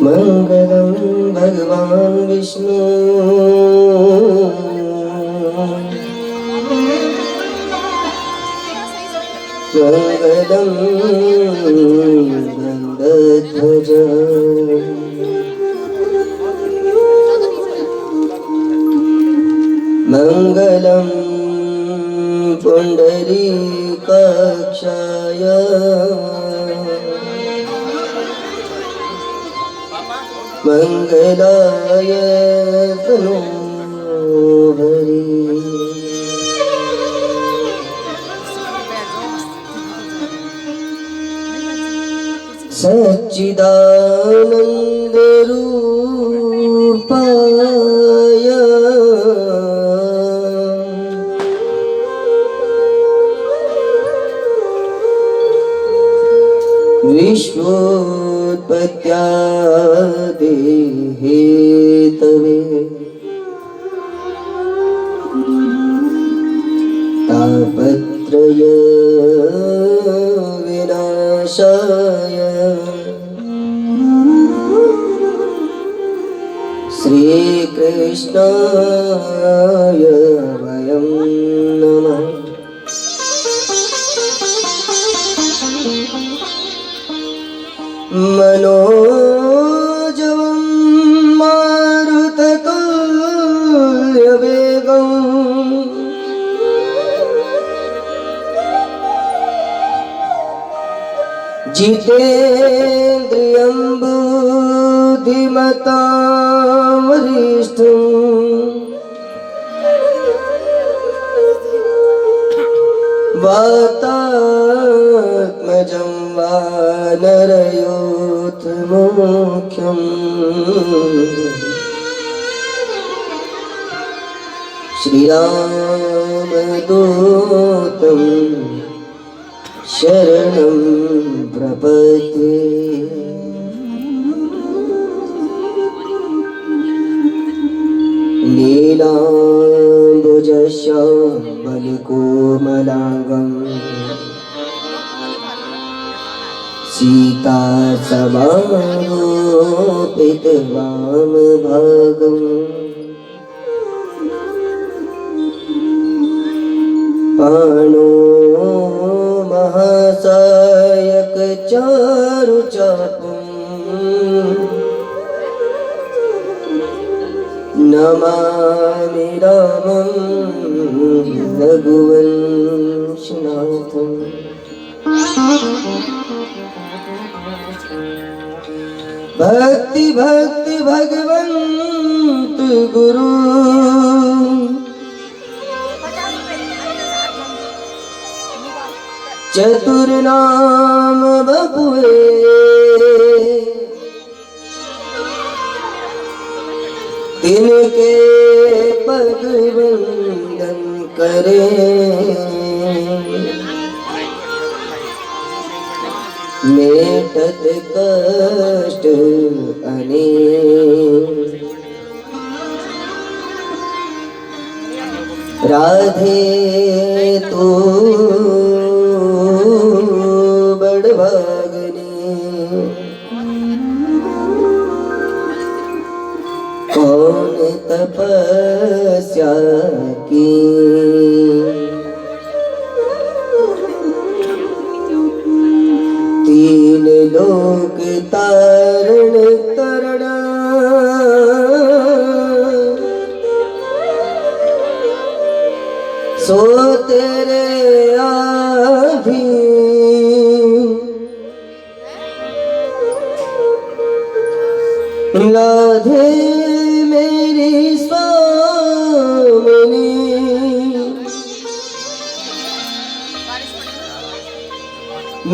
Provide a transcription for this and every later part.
मंगलम भगवान विष्णु मंगलम गंधध्वज मंगलम पुंडरीकाक्षाय मंगलाय तनोहरि सच्चिदानंद रूपाय विश्वोत्पत्त्यादि हेतवे तापत्रय विनाशाय श्रीकृष्णाय वयं नमः। मनोजवं मारुततुल्यवेगं जितेन्द्रियं बुद्धिमतां वरिष्ठं वातात्मजं वानरयोत्तमोख्यम् श्रीरामदूतं शरणं प्रपद्ये। नीलाम्बुजश्यामलकोमलाङ्गम् सीता समारोपितवामभागम् पाणो महासायकचारुचापम् नमामि रामं रघुवंशनाथम्। भक्ति भक्ति भगवंत गुरु चतुर नाम बपुए तिनके पद वंदन करे। मेटत कष्ट अनेक राधे तू बड़भागनी कौन तपस्या की तीन लोक तारण तरणा सो तेरे आधीन राधे मेरी स्वामिनी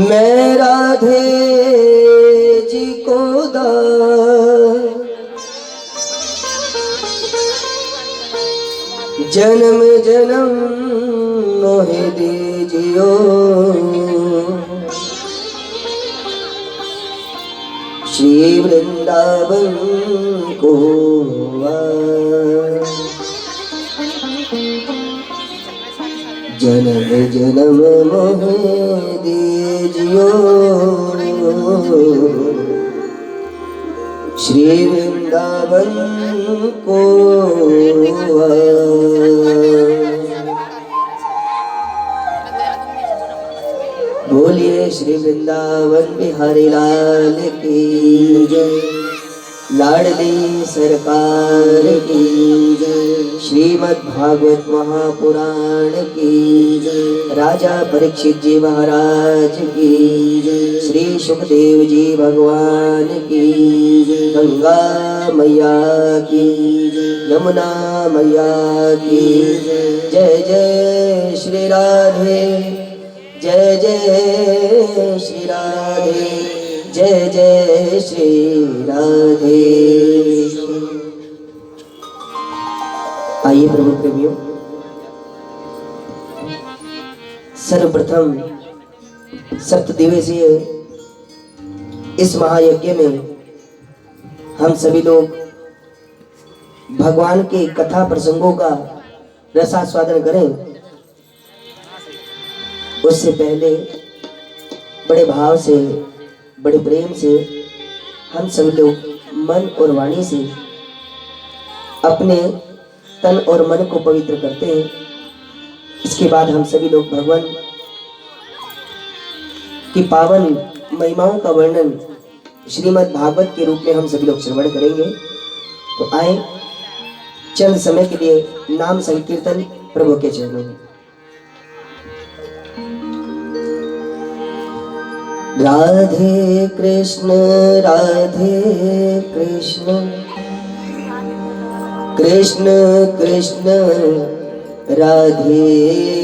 मैं राधे जी को दास जन्म जन्म मोहि दीजियो। श्री वृंदावन को जन्म जन्म मोहे दीजियो श्री वृंदावन को बोलिए श्री वृंदावन बिहारी लाल की जय, लाडली सरकार की जय, श्रीमद् भागवत महापुराण की जय, राजा परीक्षित जी महाराज की जय, श्री सुखदेव जी भगवान की जय, गंगा मैया की जय, यमुना मैया की जय। जय जय श्री राधे, जय जय श्री राधे, जय जय श्री राधे। आइए प्रभु प्रेमियों, सर्वप्रथम सप्त दिवसीय इस महायज्ञ में हम सभी लोग भगवान के कथा प्रसंगों का रसास्वादन करें। उससे पहले बड़े भाव से, बड़े प्रेम से हम सभी लोग मन और वाणी से अपने तन और मन को पवित्र करते हैं। इसके बाद हम सभी लोग भगवान की पावन महिमाओं का वर्णन श्रीमद् भागवत के रूप में हम सभी लोग श्रवण करेंगे। तो आए चंद समय के लिए नाम संकीर्तन प्रभु के चरणों में। राधे कृष्ण कृष्ण कृष्ण राधे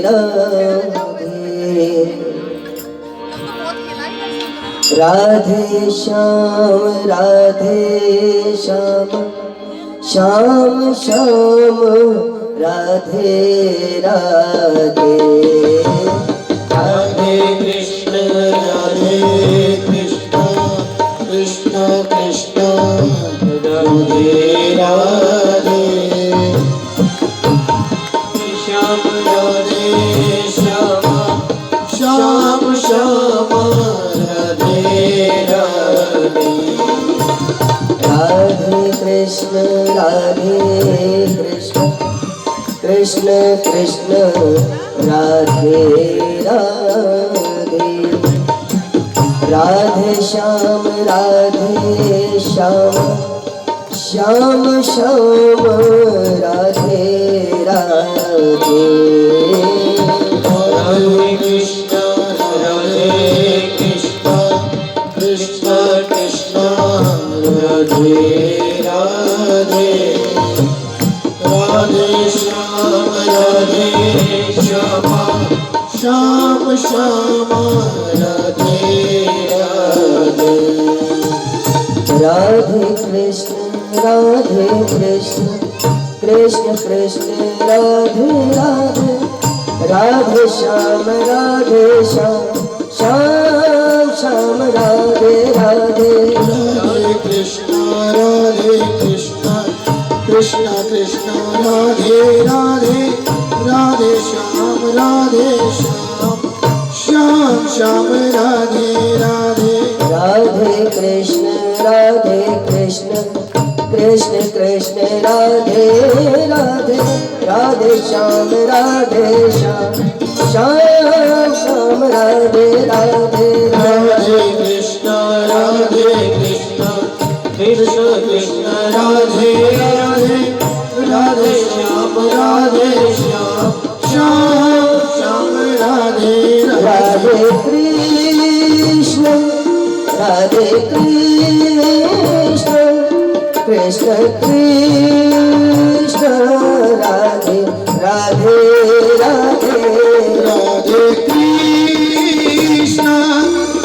राधे, राधे श्याम श्याम श्याम राधे राधे। राधे कृष्ण कृष्ण कृष्ण राधे राधे, श्याम राधे श्याम श्याम श्याम राधे राधे। राधे कृष्ण कृष्ण कृष्ण राधे राधे, राधे श्याम श्याम श्याम राधे राधे। राधे कृष्ण कृष्ण कृष्ण राधे राधे, राधे श्याम श्याम श्याम राधे राधे। राधे कृष्ण कृष्ण कृष्ण राधे राधे, राधे श्याम श्याम श्याम राधे राधे। राधे कृष्ण कृष्ण कृष्ण राधे राधे, राधे श्याम श्याम श्याम राधे राधे। राधे कृष्ण कृष्ण कृष्ण राधे राधे, राधे श्याम श्याम श्याम राधे राधे। राधे कृष्ण कृष्ण कृष्ण राधे राधे, राधे श्याम श्याम श्याम राधे राधे कृष्ण कृष्ण कृष्ण राधे राधे राधे।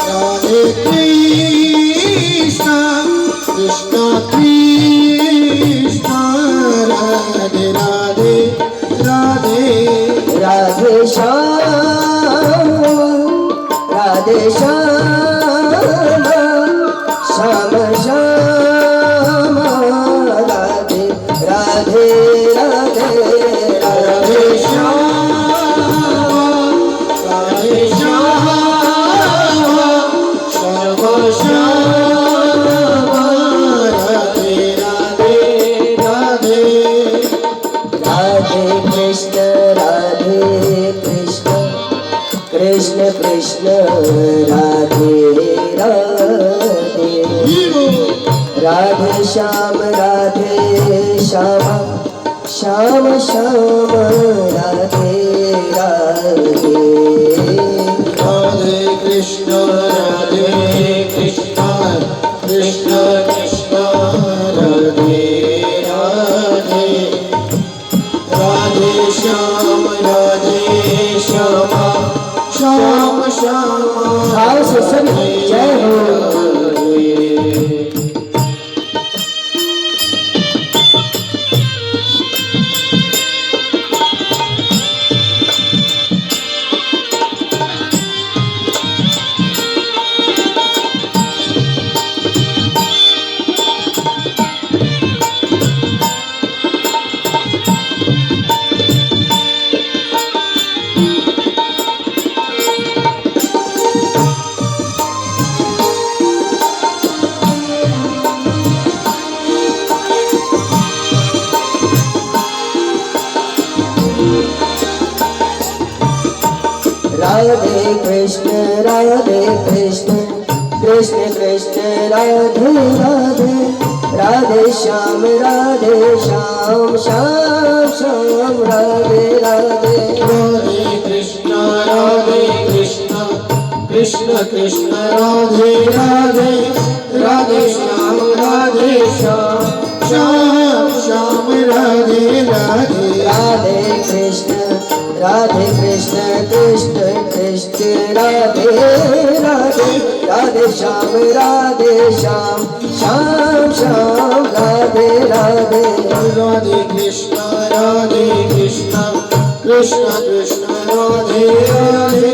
राधे कृष्ण कृष्ण कृष्ण राधे राधे राधे। राधे श्याम श्याम श्याम कृष्ण राधे कृष्ण कृष्ण कृष्ण राधे राधे राधे श्याम श्याम श्याम राधे राधे राधे कृष्ण कृष्ण कृष्ण राधे राधे राधे श्याम श्याम श्याम भाव से सभी जय हो। राधे कृष्ण कृष्ण कृष्ण राधे राधे राधे श्याम श्याम श्याम राधे राधे राधे कृष्ण कृष्ण कृष्ण राधे राधे राधे श्याम श्याम श्याम राधे राधे राधे कृष्ण कृष्ण कृष्ण राधे राधे राधे श्याम श्याम श्याम राधे राधे राधे कृष्ण कृष्ण कृष्ण राधे राधे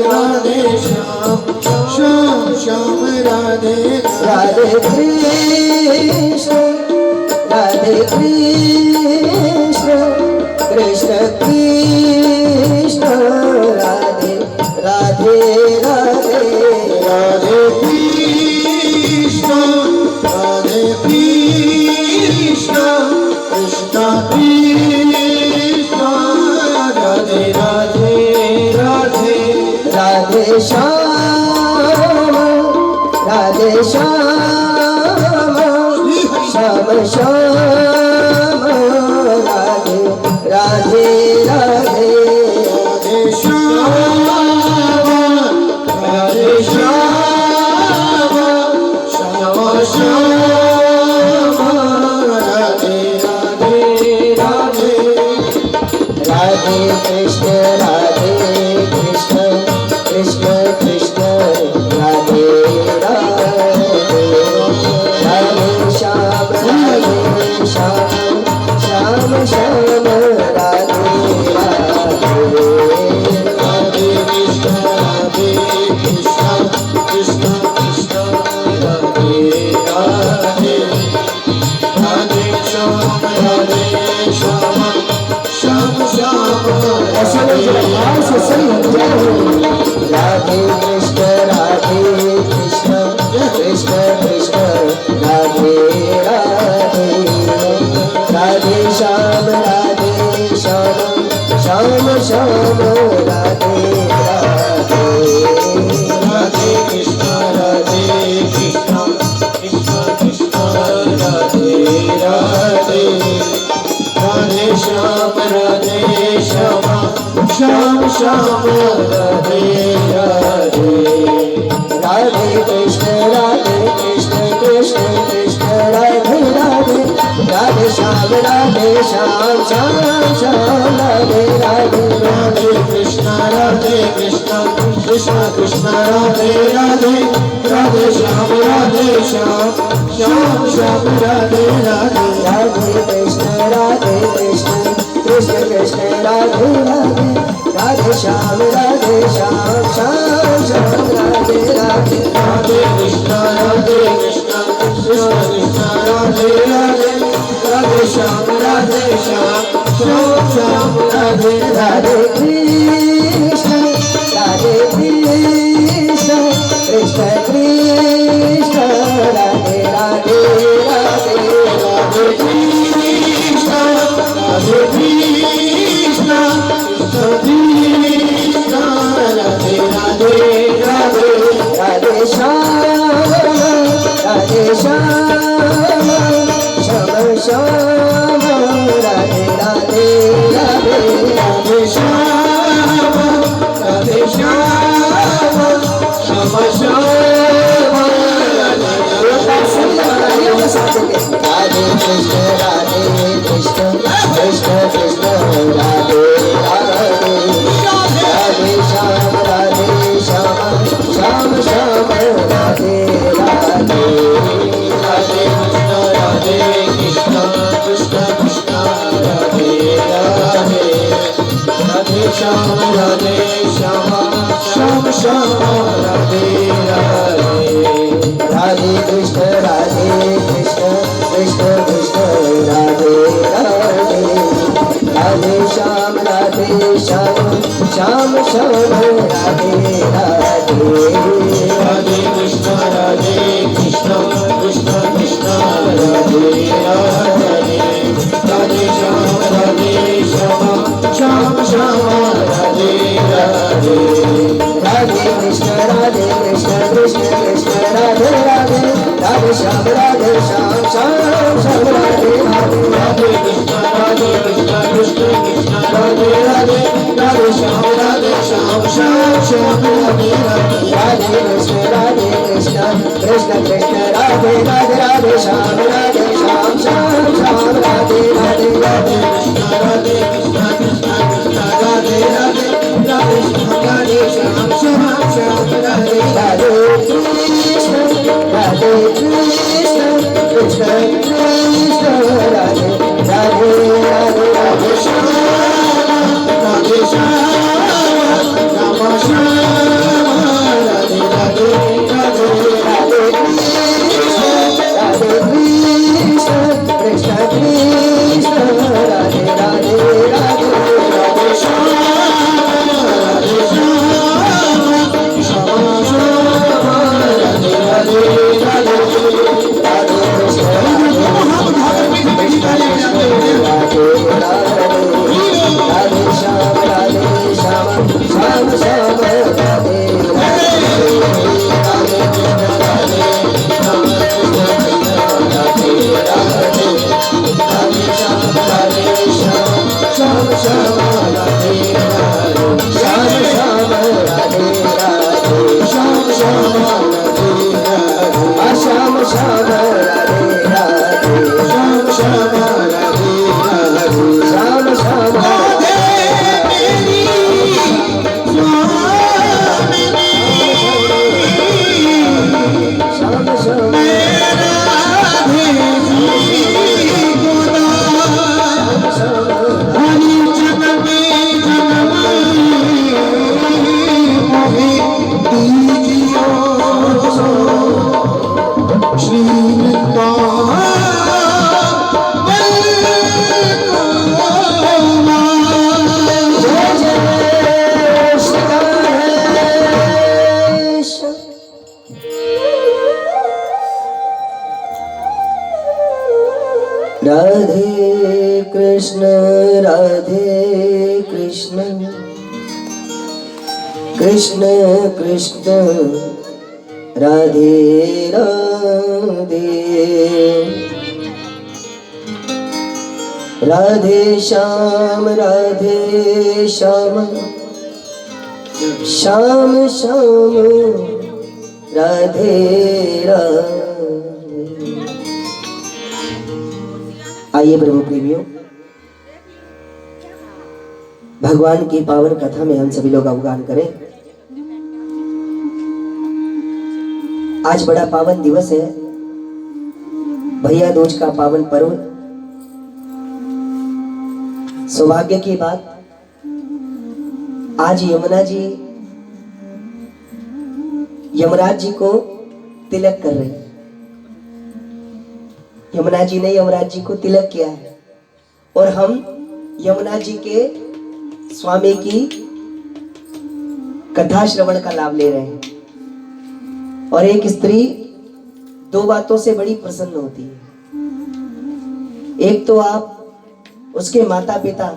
राधे श्याम श्याम श्याम राधे राधे कृष्ण कृष्ण कृष्ण राधे राधे राधे राधे कृष्ण कृष्ण कृष्ण राधे राधे राधे राधे श्याम श्याम श्याम राधे राधे राधे राधे श्याम श्याम श्याम राधे राधे राधे राधे कृष्ण कृष्ण कृष्ण राधे राधे राधे श्याम श्याम श्याम राधे राधे राधे कृष्ण कृष्ण कृष्ण राधे राधे राधे श्याम श्याम श्याम ऐसा नहीं जरा भाव से सही हो जाए। राधे कृष्ण कृष्ण कृष्ण राधे राधे राधे श्याम श्याम श्याम राधे राधे राधे कृष्ण कृष्ण कृष्ण राधे राधे राधे श्याम श्याम श्याम राधे राधे राधे कृष्ण कृष्ण कृष्ण राधे राधे राधे श्याम श्याम श्याम राधे राधे राधे कृष्ण कृष्ण कृष्ण राधे राधे राधे श्याम श्याम श्याम राधे राधे राधे कृष्ण कृष्ण कृष्ण राधे राधे राधे श्याम श्याम श्याम राधे राधे राधे कृष्ण कृष्ण कृष्ण राधे राधे राधे श्याम श्याम राधे राधे कृष्ण कृष्ण कृष्ण राधे राधे राधे राधे कृष्ण राधे कृष्ण कृष्ण राधे राधे राधे श्याम श्याम श्याम राधे राधे राधे कृष्ण कृष्ण कृष्ण राधे राधे राधे श्याम श्याम श्याम राधे राधे राधे कृष्ण कृष्ण कृष्ण राधे राधे राधे श्याम श्याम श्याम राधे राधे राधे कृष्ण कृष्ण कृष्ण राधे राधे राधे श्याम श्याम श्याम राधे राधे राधे कृष्ण कृष्ण कृष्ण राधे राधे राधे श्याम श्याम श्याम राधे राधे राधे कृष्ण कृष्ण कृष्ण राधे राधे राधे श्याम श्याम श्याम राधे राधे राधे कृष्ण कृष्ण कृष्ण राधे राधे राधे श्याम श्याम श्याम राधे राधे राधे कृष्ण कृष्ण कृष्ण राधे राधे राधे श्याम श्याम राधे राधे कृष्ण कृष्ण कृष्ण राधे राधे राधे राधे श्याम राधे राधे राधे कृष्ण कृष्ण कृष्ण राधे राधे राधे राधे श्याम राधे राधे राधे राधे कृष्ण कृष्ण कृष्ण राधे राधे राधे श्याम श्याम श्याम राधे राधे। आइए प्रभु प्रेमियों, भगवान की पावन कथा में हम सभी लोग अवगान करें। आज बड़ा पावन दिवस है, भैया दूज का पावन पर्व। सौभाग्य की बात, आज यमुना जी यमराज जी को तिलक कर रही। यमुना जी ने यमराज जी को तिलक किया है और हम यमुना जी के स्वामी की कथा श्रवण का लाभ ले रहे हैं। और एक स्त्री दो बातों से बड़ी प्रसन्न होती है। एक तो आप उसके माता पिता,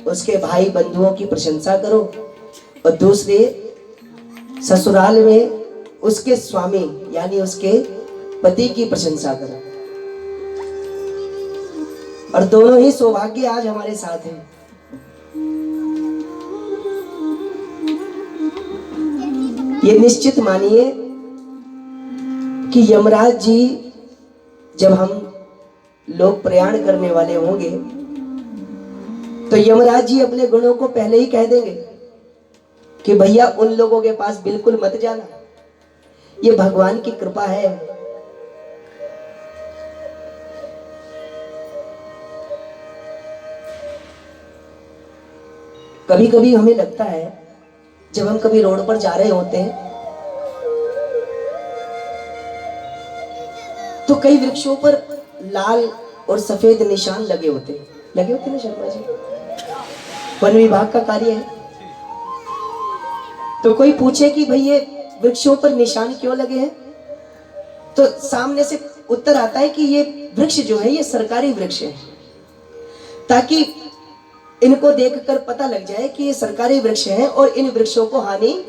उसके भाई बंधुओं की प्रशंसा करो, और दूसरे ससुराल में उसके स्वामी यानी उसके पति की प्रशंसा करो। और दोनों ही सौभाग्य आज हमारे साथ हैं। ये निश्चित मानिए कि यमराज जी जब हम लोग प्रयाण करने वाले होंगे तो यमराज जी अपने गुणों को पहले ही कह देंगे कि भैया उन लोगों के पास बिल्कुल मत जाना, ये भगवान की कृपा है। कभी कभी हमें लगता है जब हम कभी रोड पर जा रहे होते हैं तो कई वृक्षों पर लाल और सफेद निशान लगे होते हैं ना शर्मा जी, वन विभाग का कार्य है। तो कोई पूछे कि भाई ये वृक्षों पर निशान क्यों लगे हैं, तो सामने से उत्तर आता है कि ये वृक्ष जो है ये सरकारी वृक्ष है, ताकि इनको देखकर पता लग जाए कि ये सरकारी वृक्ष है और इन वृक्षों को हानि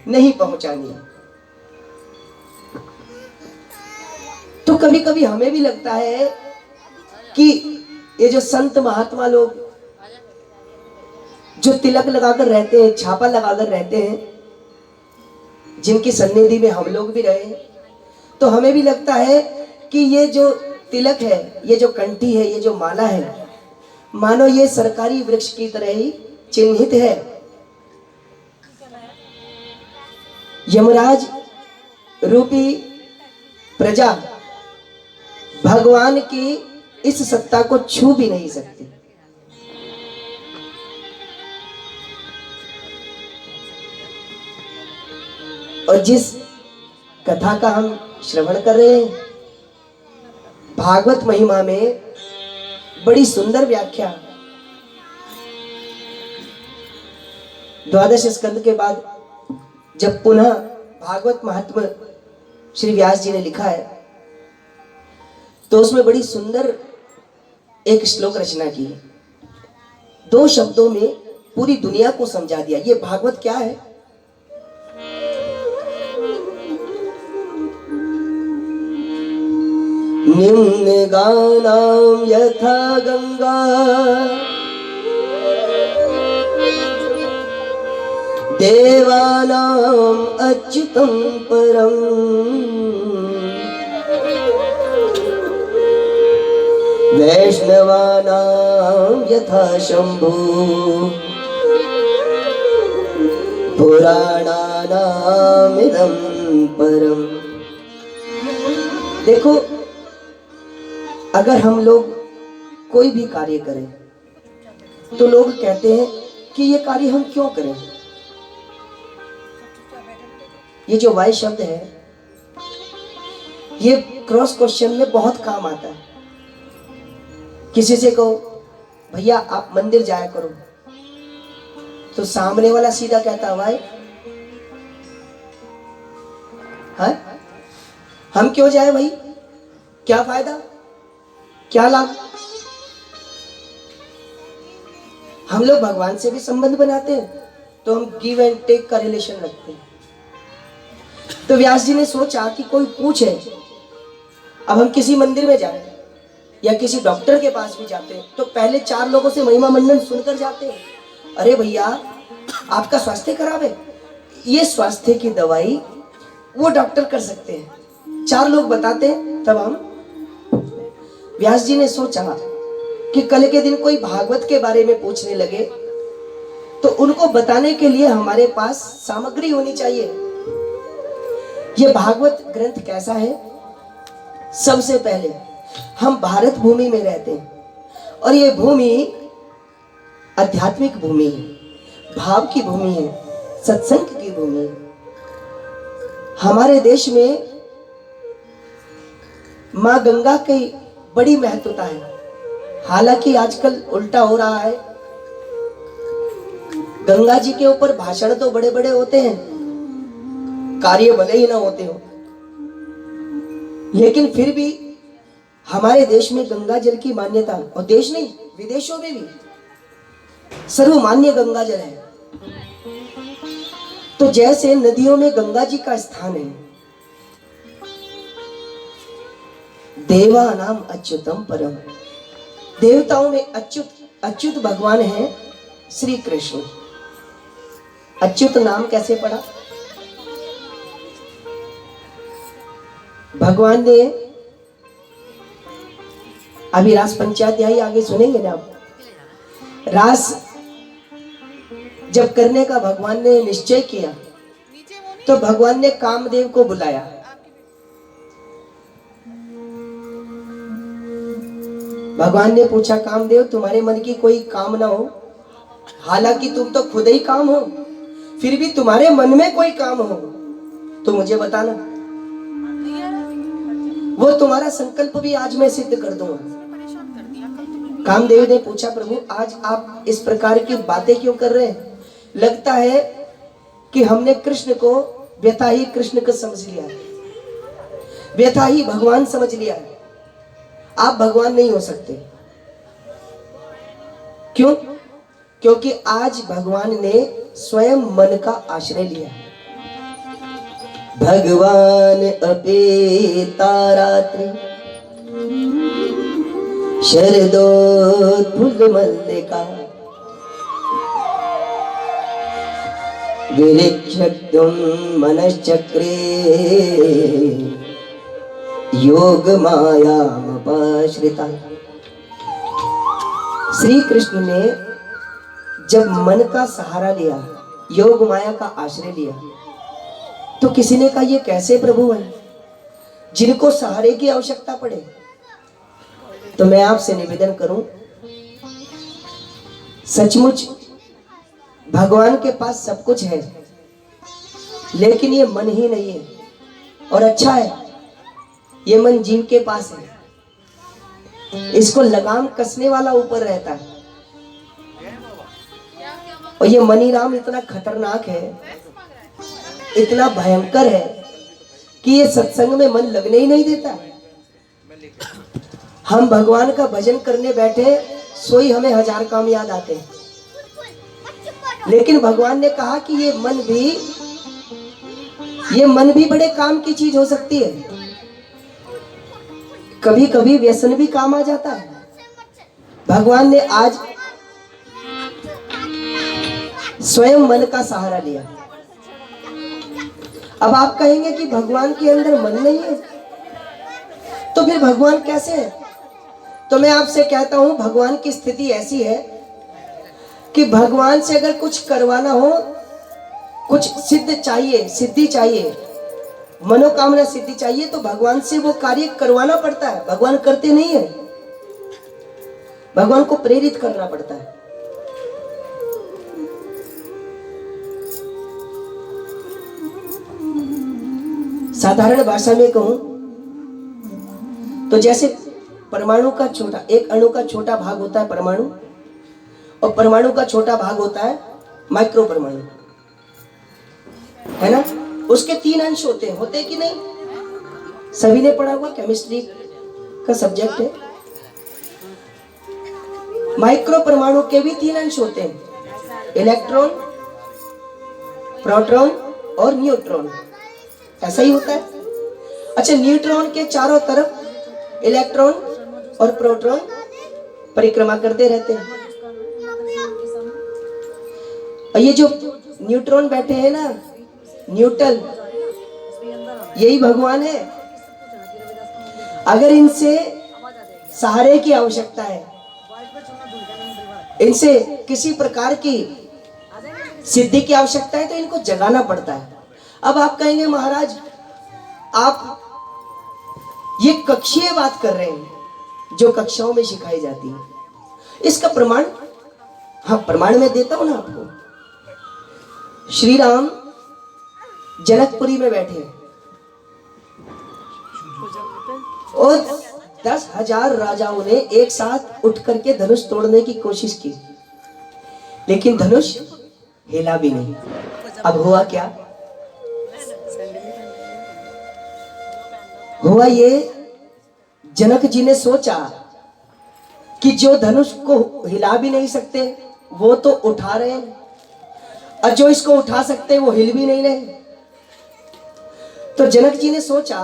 नहीं पहुंचानी। तो कभी कभी हमें भी लगता है कि ये जो संत महात्मा लोग जो तिलक लगाकर रहते हैं, छापा लगाकर रहते हैं, जिनकी सन्निधि में हम लोग भी रहे, तो हमें भी लगता है कि ये जो तिलक है, ये जो कंठी है, ये जो माला है, मानो ये सरकारी वृक्ष की तरह ही चिन्हित है। यमराज रूपी प्रजा भगवान की इस सत्ता को छू भी नहीं सकती। और जिस कथा का हम श्रवण कर रहे हैं, भागवत महिमा में बड़ी सुंदर व्याख्या 12 स्कंद के बाद जब पुनः भागवत महात्म्य श्री व्यास जी ने लिखा है, तो उसमें बड़ी सुंदर एक श्लोक रचना की है। 2 शब्दों में पूरी दुनिया को समझा दिया ये भागवत क्या है। निम्न गानाम यथा गंगा देवानाम अच्युतम परम वैष्णवानाम यथा शंभु पुराणानाम इदं परम। देखो, अगर हम लोग कोई भी कार्य करें तो लोग कहते हैं कि ये कार्य हम क्यों करें। ये जो वाई शब्द है ये क्रॉस क्वेश्चन में बहुत काम आता है। किसी से कहो भैया आप मंदिर जाया करो, तो सामने वाला सीधा कहता भाई हाँ हम क्यों जाए भाई, क्या फायदा, क्या लाभ। हम लोग भगवान से भी संबंध बनाते हैं तो हम गिव एंड टेक का रिलेशन रखते हैं। तो व्यास जी ने सोचा कि कोई पूछे, अब हम किसी मंदिर में जाए या किसी डॉक्टर के पास भी जाते हैं तो पहले 4 लोगों से महिमा मंडन सुनकर जाते हैं। अरे भैया आपका स्वास्थ्य खराब है, ये स्वास्थ्य की दवाई वो डॉक्टर कर सकते हैं, 4 लोग बताते हैं तब हम। व्यास जी ने सोचा कि कल के दिन कोई भागवत के बारे में पूछने लगे तो उनको बताने के लिए हमारे पास सामग्री होनी चाहिए। ये भागवत ग्रंथ कैसा है, सबसे पहले हम भारत भूमि में रहते हैं और ये भूमि आध्यात्मिक भूमि है, भाव की भूमि है, सत्संग की भूमि है। हमारे देश में माँ गंगा की बड़ी महत्वता है, हालांकि आजकल उल्टा हो रहा है। गंगा जी के ऊपर भाषण तो बड़े बड़े होते हैं, कार्य भले ही ना होते हो, लेकिन फिर भी हमारे देश में गंगा जल की मान्यता, और देश नहीं विदेशों में भी सर्वमान्य गंगा जल है। तो जैसे नदियों में गंगा जी का स्थान है, देवा नाम अच्युतम परम, देवताओं में अच्युत भगवान है श्री कृष्ण। अच्युत नाम कैसे पड़ा, भगवान ने अभी रास पंचाध्यायी आगे सुनेंगे ना आप, रास जब करने का भगवान ने निश्चय किया तो भगवान ने कामदेव को बुलाया। भगवान ने पूछा, कामदेव तुम्हारे मन की कोई कामना हो, हालांकि तुम तो खुद ही काम हो, फिर भी तुम्हारे मन में कोई काम हो तो मुझे बताना, वो तुम्हारा संकल्प भी आज मैं सिद्ध कर दूंगा। कामदेव ने पूछा, प्रभु आज आप इस प्रकार की बातें क्यों कर रहे हैं? लगता है कि हमने कृष्ण को व्यथा ही कृष्ण को समझ लिया है, व्यथा ही भगवान समझ लिया है। आप भगवान नहीं हो सकते। क्यों? क्योंकि आज भगवान ने स्वयं मन का आश्रय लिया। भगवान अपेता रात्रि शरदोत्फुल्ल मल्लिका विरिक्षक्तुं मनश्चक्रे योग मायामुपाश्रिता। श्री कृष्ण ने जब मन का सहारा लिया, योग माया का आश्रय लिया, तो किसी ने कहा ये कैसे प्रभु है जिनको सहारे की आवश्यकता पड़े? तो मैं आपसे निवेदन करूं, सचमुच भगवान के पास सब कुछ है, लेकिन ये मन ही नहीं है। और अच्छा है, ये मन जीव के पास है, इसको लगाम कसने वाला ऊपर रहता है। और ये मनीराम इतना खतरनाक है, इतना भयंकर है कि ये सत्संग में मन लगने ही नहीं देता। हम भगवान का भजन करने बैठे, सोई हमें 1000 काम याद आते हैं, लेकिन भगवान ने कहा कि ये मन भी बड़े काम की चीज हो सकती है। कभी कभी व्यसन भी काम आ जाता है। भगवान ने आज स्वयं मन का सहारा लिया। अब आप कहेंगे कि भगवान के अंदर मन नहीं है, तो फिर भगवान कैसे है? तो मैं आपसे कहता हूं, भगवान की स्थिति ऐसी है कि भगवान से अगर कुछ करवाना हो, कुछ सिद्धि चाहिए, मनोकामना सिद्धि चाहिए, तो भगवान से वो कार्य करवाना पड़ता है। भगवान करते नहीं है, भगवान को प्रेरित करना पड़ता है। साधारण भाषा में कहूं तो जैसे परमाणु का छोटा, एक अणु का छोटा भाग होता है परमाणु, और परमाणु का छोटा भाग होता है माइक्रो परमाणु, है ना? उसके 3 अंश होते कि नहीं? सभी ने पढ़ा हुआ, केमिस्ट्री का सब्जेक्ट है। माइक्रो परमाणु के भी 3 अंश होते हैं, इलेक्ट्रॉन, प्रोटॉन और न्यूट्रॉन। ऐसा ही होता है। अच्छा, न्यूट्रॉन के चारों तरफ इलेक्ट्रॉन और प्रोटॉन परिक्रमा करते रहते हैं। और ये जो न्यूट्रॉन बैठे हैं ना, न्यूटन, यही भगवान है। अगर इनसे सहारे की आवश्यकता है, इनसे किसी प्रकार की सिद्धि की आवश्यकता है, तो इनको जगाना पड़ता है। अब आप कहेंगे महाराज आप ये कक्षीय बात कर रहे हैं जो कक्षाओं में सिखाई जाती है, इसका प्रमाण? हाँ, प्रमाण मैं देता हूं ना आपको। श्री राम जनकपुरी में बैठे और 10,000 राजाओं ने एक साथ उठ करके धनुष तोड़ने की कोशिश की, लेकिन धनुष हिला भी नहीं। अब हुआ क्या? हुआ ये, जनक जी ने सोचा कि जो धनुष को हिला भी नहीं सकते वो तो उठा रहे हैं, और जो इसको उठा सकते हैं वो हिल भी नहीं रहे। तो जनक जी ने सोचा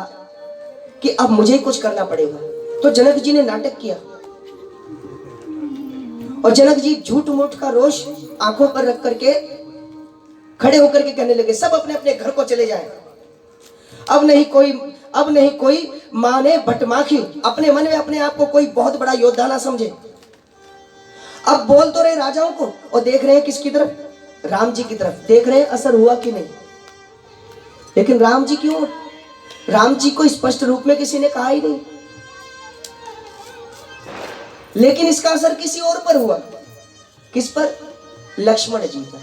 कि अब मुझे कुछ करना पड़ेगा। तो जनक जी ने नाटक किया, और जनक जी झूठ मूठ का रोष आंखों पर रख करके खड़े होकर के कहने लगे, सब अपने अपने घर को चले जाएं। अब नहीं कोई माने बटमाखी, अपने मन में अपने आप को कोई बहुत बड़ा योद्धा ना समझे। अब बोल तो रहे राजाओं को और देख रहे हैं किसकी तरफ? राम जी की तरफ देख रहे हैं, असर हुआ कि नहीं? लेकिन राम जी क्यों? राम जी को स्पष्ट रूप में किसी ने कहा ही नहीं, लेकिन इसका असर किसी और पर हुआ। किस पर? लक्ष्मण जी पर।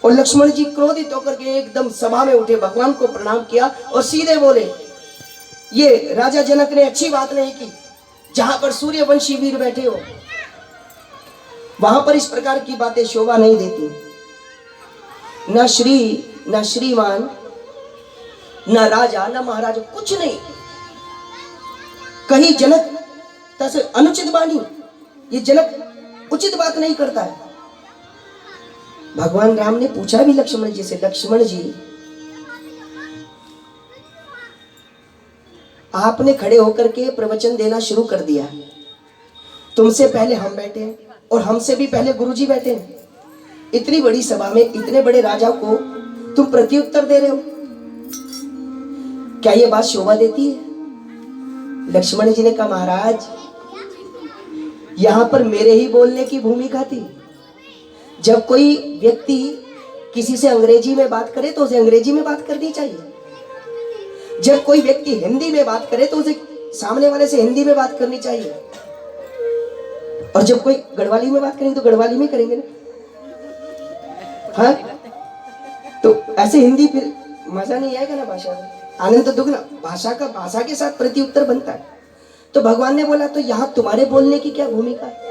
और लक्ष्मण जी क्रोधित होकर के एकदम सभा में उठे, भगवान को प्रणाम किया और सीधे बोले, ये राजा जनक ने अच्छी बात नहीं की। जहां पर सूर्यवंशी वीर बैठे हो वहां पर इस प्रकार की बातें शोभा नहीं देती। ना श्री, ना श्रीमान, ना राजा, ना महाराजा, कुछ नहीं। कहीं जनक तसे अनुचित वाणी, ये जनक उचित बात नहीं करता है। भगवान राम ने पूछा भी लक्ष्मण जी से, लक्ष्मण जी आपने खड़े होकर के प्रवचन देना शुरू कर दिया, तुमसे पहले हम बैठे हैं और हमसे भी पहले गुरुजी बैठे हैं। इतनी बड़ी सभा में इतने बड़े राजा को तुम प्रत्युत्तर दे रहे हो, क्या ये बात शोभा देती है? लक्ष्मण जी ने कहा, महाराज यहां पर मेरे ही बोलने की भूमिका थी। जब कोई व्यक्ति किसी से अंग्रेजी में बात करे तो उसे अंग्रेजी में बात करनी चाहिए। जब कोई व्यक्ति हिंदी में बात करे तो उसे सामने वाले से हिंदी में बात करनी चाहिए। और जब कोई गढ़वाली में बात करेंगे तो गढ़वाली में करेंगे ना। हाँ, तो ऐसे हिंदी फिर मजा नहीं आएगा ना, भाषा में आनंद तो दुगना। भाषा के साथ प्रत्युत्तर बनता है। तो भगवान ने बोला, तो यहाँ तुम्हारे बोलने की क्या भूमिका है?